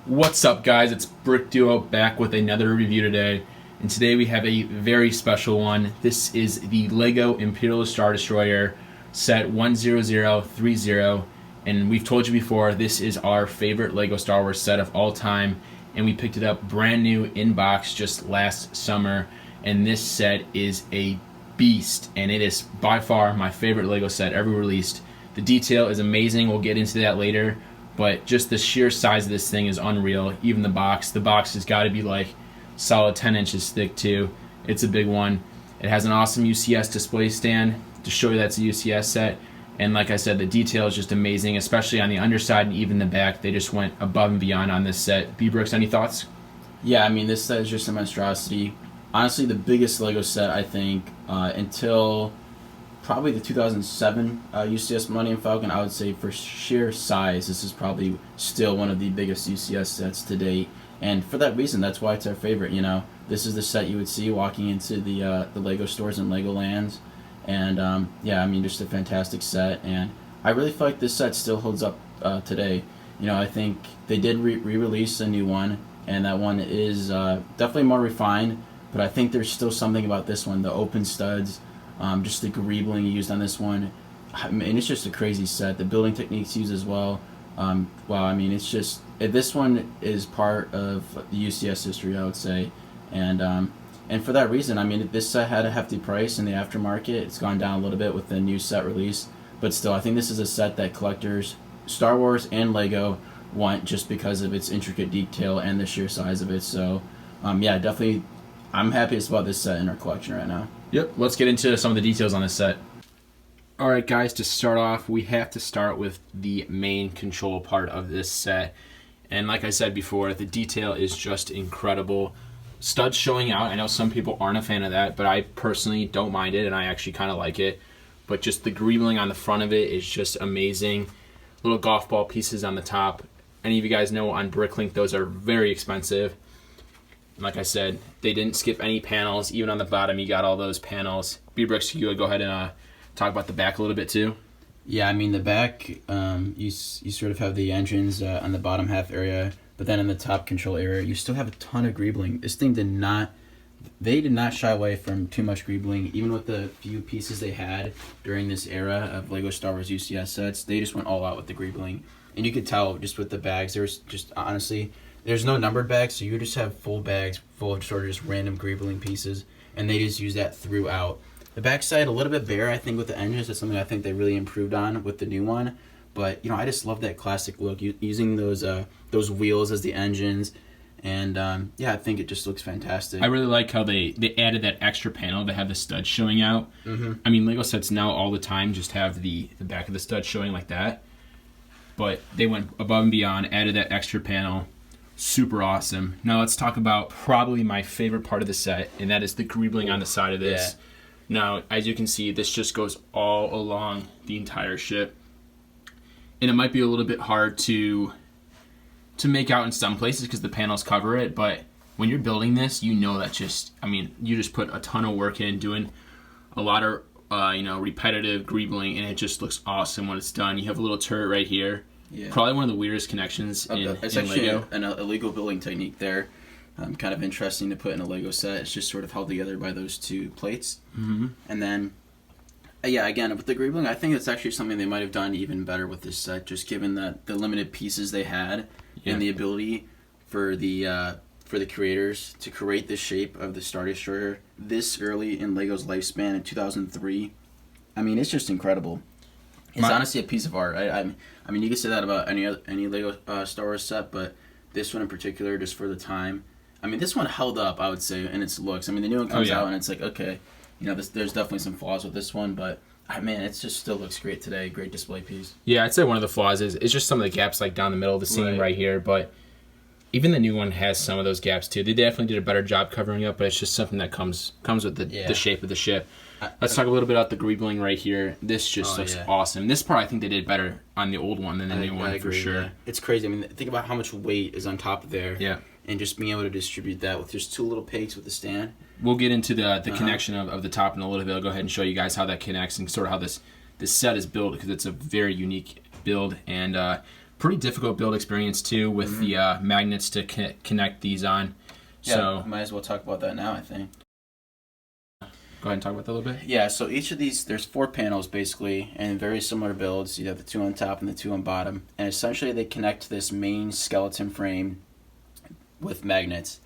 What's up, guys? It's Brick Duo back with another review today, and today we have a very special one. This is the Lego Imperial Star Destroyer set 10030, and we've told you before, this is our favorite Lego Star Wars set of all time, and we picked it up brand new in box just last summer, and this set is a beast, and it is by far my favorite Lego set ever released. The detail is amazing. We'll get into that later. But just the sheer size of this thing is unreal. Even the box has got to be like solid 10 inches thick too. It's a big one. It has an awesome UCS display stand to show you that's a UCS set. And like I said, the detail is just amazing, especially on the underside and even the back. They just went above and beyond on this set. B-Brooks, any thoughts? Yeah, I mean, this set is just a monstrosity. Honestly, the biggest Lego set, I think, until probably the 2007 UCS Millennium Falcon. I would say for sheer size, this is probably still one of the biggest UCS sets to date. And for that reason, that's why it's our favorite. You know, this is the set you would see walking into the Lego stores in Legolands. And yeah, I mean, just a fantastic set. And I really feel like this set still holds up today. You know, I think they did re-release a new one, and that one is definitely more refined. But I think there's still something about this one, the open studs, just the greebling used on this one. I mean, it's just a crazy set. The building techniques used as well. Wow, I mean, it's just this one is part of the UCS history, I would say, and for that reason, I mean, this set had a hefty price in the aftermarket. It's gone down a little bit with the new set release, but still, I think this is a set that collectors, Star Wars and Lego, want just because of its intricate detail and the sheer size of it. So, yeah, definitely, I'm happiest about this set in our collection right now. Yep, let's get into some of the details on this set. Alright guys, to start off, we have to start with the main control part of this set. And like I said before, the detail is just incredible. Studs showing out, I know some people aren't a fan of that, but I personally don't mind it, and I actually kind of like it. But just the greebling on the front of it is just amazing. Little golf ball pieces on the top. Any of you guys know on Bricklink, those are very expensive. Like I said, they didn't skip any panels. Even on the bottom, you got all those panels. B-Brooks, you would go ahead and talk about the back a little bit too. Yeah, I mean, the back, you sort of have the engines on the bottom half area, but then in the top control area, you still have a ton of greebling. This thing did not shy away from too much greebling. Even with the few pieces they had during this era of Lego Star Wars UCS sets, they just went all out with the greebling. And you could tell just with the bags, there's just honestly, there's no numbered bags, so you just have full bags full of sort of just random greebling pieces, and they just use that throughout. The backside a little bit bare, I think, with the engines. That's something I think they really improved on with the new one. But you know, I just love that classic look, using those wheels as the engines, and yeah, I think it just looks fantastic. I really like how they added that extra panel to have the studs showing out. Mm-hmm. I mean, Lego sets now all the time just have the back of the stud showing like that, but they went above and beyond, added that extra panel. Super awesome. Now let's talk about probably my favorite part of the set, and that is the greebling on the side of this. Yeah. Now, as you can see, this just goes all along the entire ship, and it might be a little bit hard to make out in some places because the panels cover it, but when you're building this, you know that you just put a ton of work in doing a lot of repetitive greebling, and it just looks awesome when it's done. You have a little turret right here. Yeah. Probably one of the weirdest connections in actually Lego. an illegal building technique there. Kind of interesting to put in a Lego set. It's just sort of held together by those two plates. Mm-hmm. And then, yeah, again, with the greebling, I think it's actually something they might have done even better with this set, just given that the limited pieces they had and the ability for the creators to create the shape of the Star Destroyer this early in Lego's lifespan in 2003. I mean, it's just incredible. It's honestly a piece of art. I mean, you could say that about any Lego Star Wars set, but this one in particular, just for the time. I mean, this one held up, I would say, in its looks. I mean, the new one comes out, and it's like, okay, you know, there's definitely some flaws with this one, but man, it just still looks great today. Great display piece. Yeah, I'd say one of the flaws is it's just some of the gaps like down the middle of the seam right here, but even the new one has some of those gaps too. They definitely did a better job covering up, but it's just something that comes with the shape of the ship. Let's talk a little bit about the greebling right here. This just looks awesome. This part I think they did better on the old one than the new one for sure. Yeah. It's crazy. I mean, think about how much weight is on top of there. Yeah. And just being able to distribute that with just two little pegs with the stand. We'll get into the connection of the top in a little bit. I'll go ahead and show you guys how that connects and sort of how this set is built, because it's a very unique build. And Pretty difficult build experience too with the magnets to connect these on. Yeah, So might as well talk about that now, I think. go ahead and talk about that a little bit. Yeah, so each of these, there's 4 panels basically, and very similar builds. You have the 2 on top and the 2 on bottom, and essentially they connect to this main skeleton frame with magnets.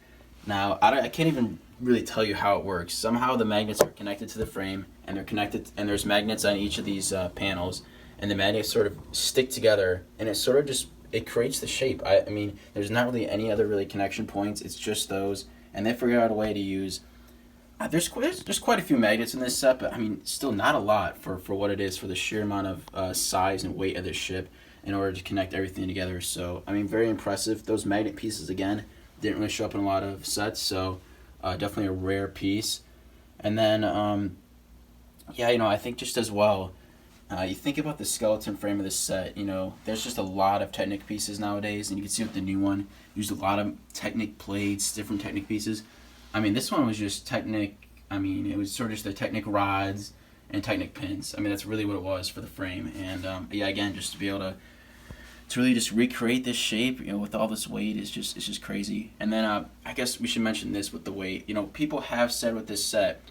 Now, I can't even really tell you how it works. Somehow the magnets are connected to the frame, and they're connected, and there's magnets on each of these panels, and the magnets sort of stick together, and it sort of just, it creates the shape. I mean, there's not really any other really connection points. It's just those, and they figured out a way to use. There's quite a few magnets in this set, but I mean, still not a lot for what it is, for the sheer amount of size and weight of this ship in order to connect everything together. So, I mean, very impressive. Those magnet pieces, again, didn't really show up in a lot of sets, so definitely a rare piece. And then, yeah, you know, I think just as well, you think about the skeleton frame of this set, you know, there's just a lot of Technic pieces nowadays, and you can see with the new one, used a lot of Technic plates, different Technic pieces. I mean, this one was just Technic, I mean, it was sort of just the Technic rods and Technic pins. I mean, that's really what it was for the frame. And, yeah, again, just to be able to really just recreate this shape, you know, with all this weight is just, it's just crazy. And then I guess we should mention this with the weight. You know, people have said with this set,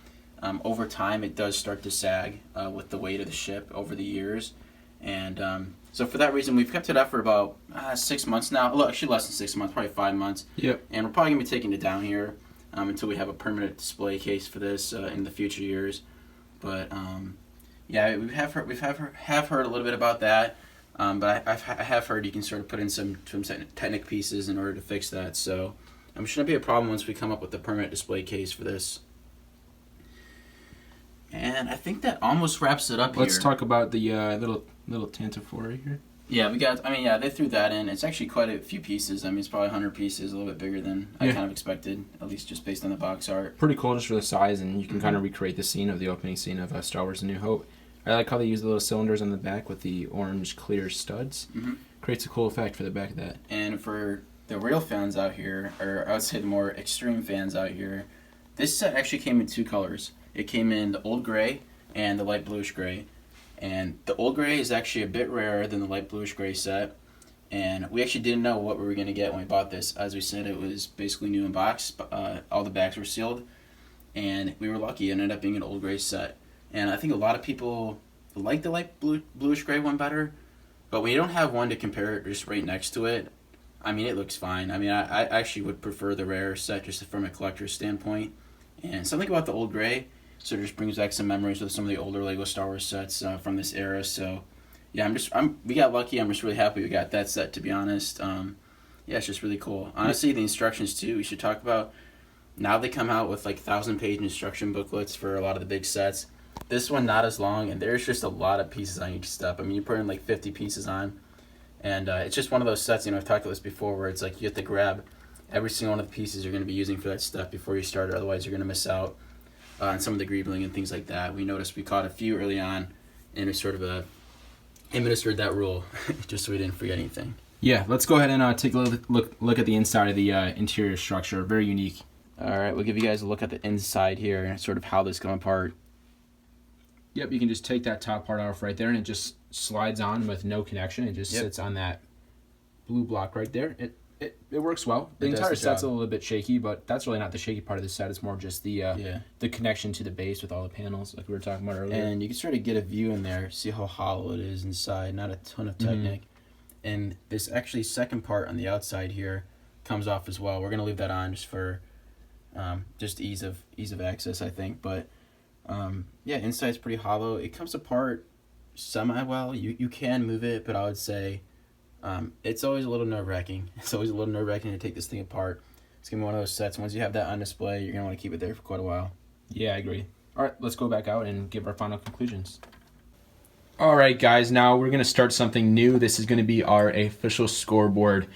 over time it does start to sag with the weight of the ship over the years. And so for that reason, we've kept it up for about 6 months now. Well, actually less than 6 months, probably 5 months. Yep. And we're probably going to be taking it down here until we have a permanent display case for this in the future years. But yeah, we have heard a little bit about that. But I have heard you can sort of put in some Technic pieces in order to fix that. So shouldn't be a problem once we come up with the permanent display case for this. And I think that almost wraps it up. Let's here. talk about the little Tantifora here. Yeah, we got. I mean, yeah, they threw that in. It's actually quite a few pieces. I mean, it's probably 100 pieces, a little bit bigger than I kind of expected, at least just based on the box art. Pretty cool just for the size, and you can kind of recreate the scene of the opening scene of Star Wars: A New Hope. I like how they use the little cylinders on the back with the orange clear studs. Creates a cool effect for the back of that. And for the real fans out here, or I would say the more extreme fans out here, this set actually came in 2 colors. It came in the old gray and the light bluish gray. And the old gray is actually a bit rarer than the light bluish gray set. And we actually didn't know what we were going to get when we bought this. As we said, it was basically new in box. All the bags were sealed. And we were lucky. It ended up being an old gray set. And I think a lot of people like the light bluish gray one better. But when you don't have one to compare it just right next to it, I mean, it looks fine. I mean, I actually would prefer the rare set just from a collector's standpoint. And something about the old gray sort of just brings back some memories with some of the older Lego Star Wars sets from this era. So, yeah, we got lucky. I'm just really happy we got that set, to be honest. Yeah, it's just really cool. Honestly, the instructions, too, we should talk about. Now they come out with, like, 1,000-page instruction booklets for a lot of the big sets. This one, not as long, and there's just a lot of pieces on each step. I mean, you put in, like, 50 pieces on. And it's just one of those sets, you know, I've talked about this before, where it's like you have to grab every single one of the pieces you're going to be using for that step before you start it. Otherwise, you're going to miss out on some of the greebling and things like that. We noticed we caught a few early on, and we sort of administered that rule just so we didn't forget anything. Yeah, let's go ahead and take a look at the inside of the interior structure. Very unique. All right, we'll give you guys a look at the inside here and sort of how this comes apart. Yep, you can just take that top part off right there, and it just slides on with no connection. It just sits on that blue block right there. It works well. The entire set's a little bit shaky, but that's really not the shaky part of the set. It's more just the connection to the base with all the panels, like we were talking about earlier. And you can sort of get a view in there, see how hollow it is inside. Not a ton of Technic. And this actually second part on the outside here comes off as well. We're gonna leave that on just for just ease of access, I think. But yeah, inside's pretty hollow. It comes apart semi well. You can move it, but I would say it's always a little nerve-wracking. It's always a little nerve-wracking to take this thing apart. It's going to be one of those sets. Once you have that on display, you're going to want to keep it there for quite a while. Yeah, I agree. All right, let's go back out and give our final conclusions. All right, guys, now we're going to start something new. This is going to be our official scoreboard,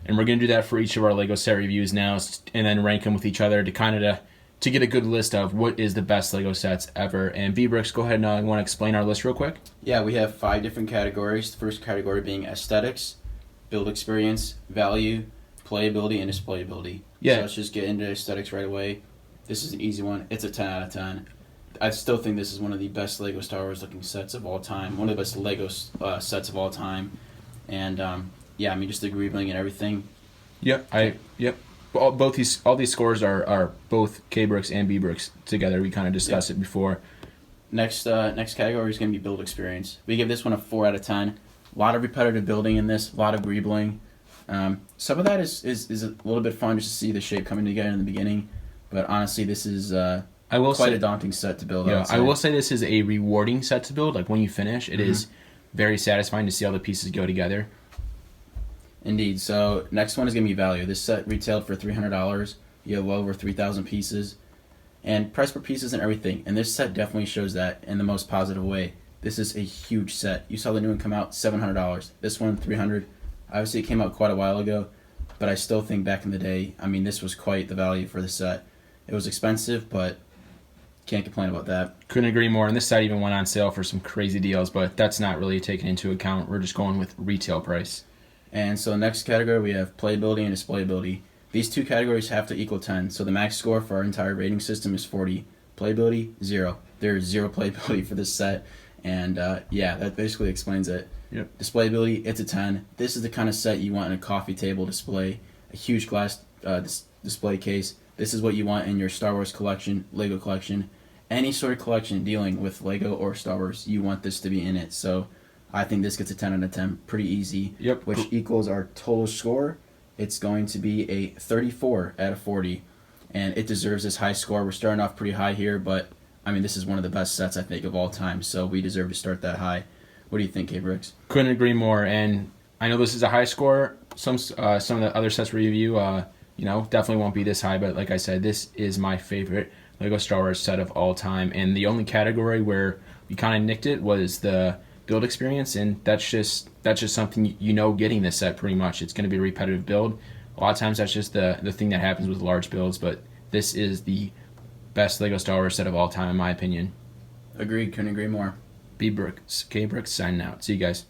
and we're going to do that for each of our LEGO set reviews now, and then rank them with each other to kind of to get a good list of what is the best LEGO sets ever. And V-Bricks, go ahead and want to explain our list real quick? Yeah, we have 5 different categories. The first category being aesthetics, build experience, value, playability, and displayability. Yeah. So let's just get into aesthetics right away. This is an easy one. It's a 10 out of 10. I still think this is one of the best LEGO Star Wars looking sets of all time. One of the best LEGO sets of all time. And yeah, I mean, just the greebling and everything. Yep. All these scores are both K bricks and B bricks together. We kind of discussed it before. Next category is going to be build experience. We give this one a 4 out of 10. A lot of repetitive building in this, a lot of greebling. Some of that is a little bit fun just to see the shape coming together in the beginning, but honestly, this is quite a daunting set to build. Yeah, I will say this is a rewarding set to build. Like when you finish, it is very satisfying to see all the pieces go together. Indeed. So next one is going to be value. This set retailed for $300. You have well over 3,000 pieces, and price per pieces and everything. And this set definitely shows that in the most positive way. This is a huge set. You saw the new one come out, $700. This one, $300. Obviously, it came out quite a while ago, but I still think back in the day, I mean, this was quite the value for the set. It was expensive, but can't complain about that. Couldn't agree more. And this set even went on sale for some crazy deals, but that's not really taken into account. We're just going with retail price. And so next category, we have playability and displayability. These two categories have to equal 10. So the max score for our entire rating system is 40. Playability, 0. There's 0 playability for this set. And yeah, that basically explains it. Yep. Displayability, it's a 10. This is the kind of set you want in a coffee table display, a huge glass display case. This is what you want in your Star Wars collection, Lego collection, any sort of collection dealing with Lego or Star Wars. You want this to be in it. So I think this gets a 10 out of 10 pretty easy, Yep. which equals our total score. It's going to be a 34 out of 40, and it deserves this high score. We're starting off pretty high here, but I mean, this is one of the best sets I think of all time, so we deserve to start that high. What do you think, K-Bricks? Couldn't agree more. And I know this is a high score. Some of the other sets we review, definitely won't be this high. But like I said, this is my favorite Lego Star Wars set of all time. And the only category where we kind of nicked it was the build experience, and that's just something getting this set pretty much. It's going to be a repetitive build. A lot of times that's just the thing that happens with large builds. But this is the best Lego Star Wars set of all time, in my opinion. Agreed. Couldn't agree more. B Brooks, K Brooks signing out. See you guys.